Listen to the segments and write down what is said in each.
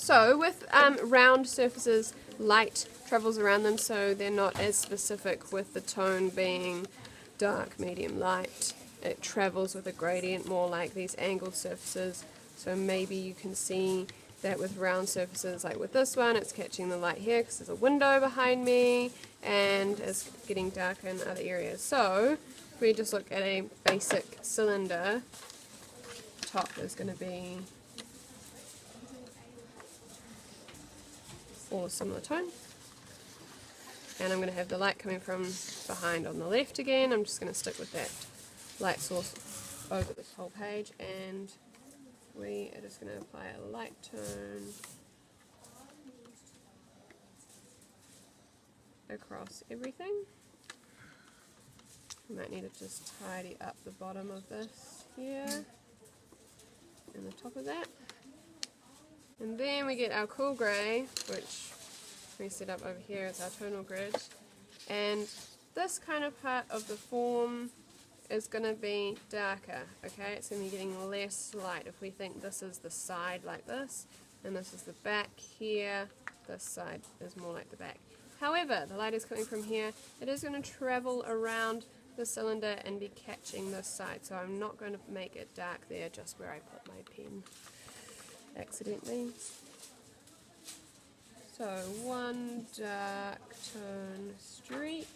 So with round surfaces, light travels around them, so they're not as specific with the tone being dark, medium, light. It travels with a gradient more like these angled surfaces. So maybe you can see that with round surfaces, like with this one, it's catching the light here because there's a window behind me, and it's getting darker in other areas. So if we just look at a basic cylinder, top is going to be all a similar tone. And I'm going to have the light coming from behind on the left again. I'm just going to stick with that light source over this whole page, and we are just going to apply a light tone across everything. We might need to just tidy up the bottom of this here and the top of that. And then we get our cool grey, which we set up over here as our tonal grid. And this kind of part of the form is going to be darker, okay? It's going to be getting less light. If we think this is the side like this, and this is the back here, this side is more like the back. However, the light is coming from here. It is going to travel around the cylinder and be catching this side, so I'm not going to make it dark there just where I put my pen accidentally. So one dark tone streak,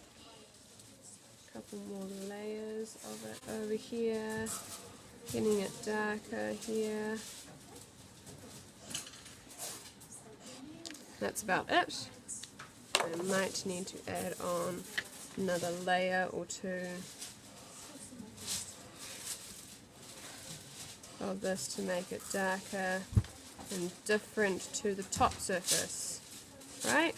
a couple more layers of it over here, getting it darker here. That's about it. I might need to add on another layer or two of this to make it darker and different to the top surface, right?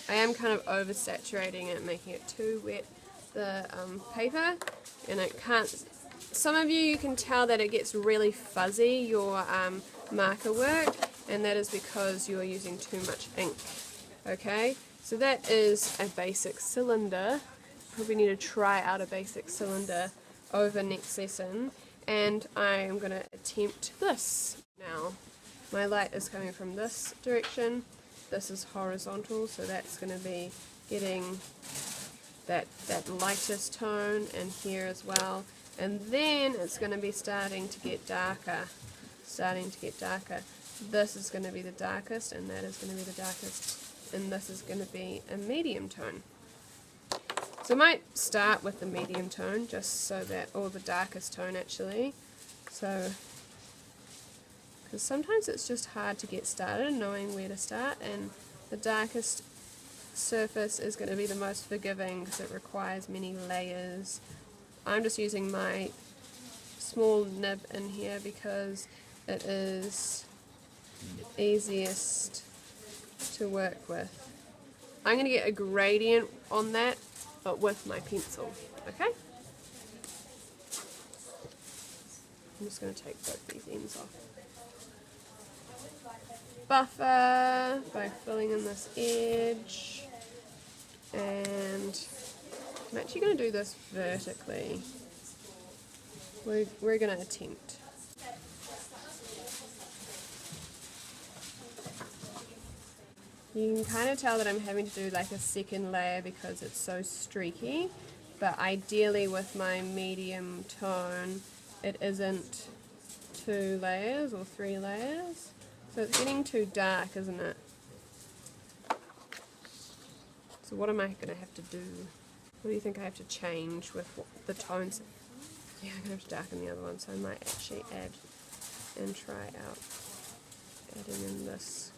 I am kind of oversaturating it, making it too wet, the paper, and it can't, some of you can tell that it gets really fuzzy, your marker work, and that is because you are using too much ink, okay? So that is a basic cylinder. Probably need to try out a basic cylinder over next lesson, and I am going to attempt this now. My light is coming from this direction, this is horizontal, so that's going to be getting that lightest tone, and here as well, and then it's going to be starting to get darker, This is going to be the darkest, and that is going to be the darkest, and this is going to be a medium tone. So I might start with the medium tone, just so that, or the darkest tone actually, so, because sometimes it's just hard to get started knowing where to start, and the darkest surface is going to be the most forgiving because it requires many layers. I'm just using my small nib in here because it is easiest to work with. I'm going to get a gradient on that, but with my pencil, okay? I'm just going to take both these ends off. Buffer by filling in this edge, and I'm actually going to do this vertically. We're going to attempt. You can kind of tell that I'm having to do like a second layer because it's so streaky, but ideally with my medium tone it isn't 2 layers or 3 layers. So it's getting too dark, isn't it? So what am I going to have to do? What do you think I have to change with the tones? Yeah, I'm going to have to darken the other one, so I might actually add and try out adding in this.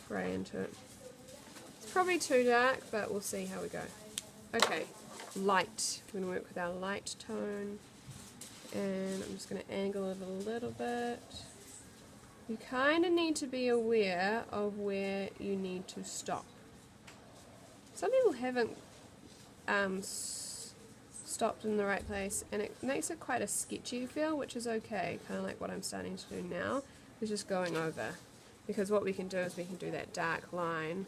Grey into it. It's probably too dark, but we'll see how we go. Okay, light. We're going to work with our light tone, and I'm just going to angle it a little bit. You kind of need to be aware of where you need to stop. Some people haven't stopped in the right place, and it makes it quite a sketchy feel, which is okay, kind of like what I'm starting to do now, is just going over. Because what we can do is we can do that dark line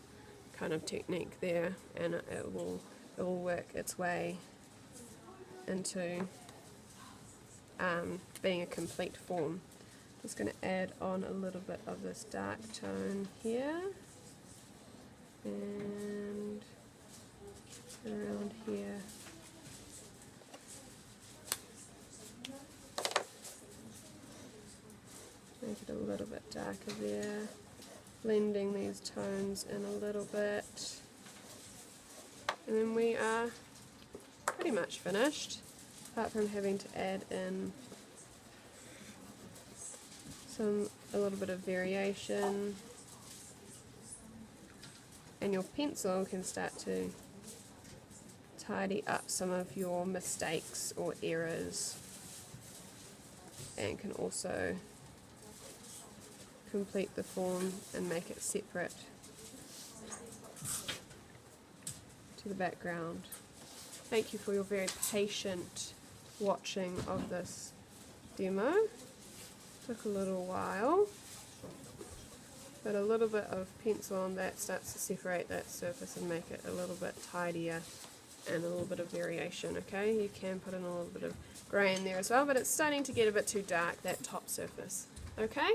kind of technique there, and it will work its way into being a complete form. Just going to add on a little bit of this dark tone here and around here. Make it a little bit darker there, blending these tones in a little bit, and then we are pretty much finished, apart from having to add in a little bit of variation, and your pencil can start to tidy up some of your mistakes or errors, and can also complete the form and make it separate to the background. Thank you for your very patient watching of this demo. Took a little while, but a little bit of pencil on that starts to separate that surface and make it a little bit tidier, and a little bit of variation. Okay, you can put in a little bit of grey in there as well, but it's starting to get a bit too dark, that top surface. Okay.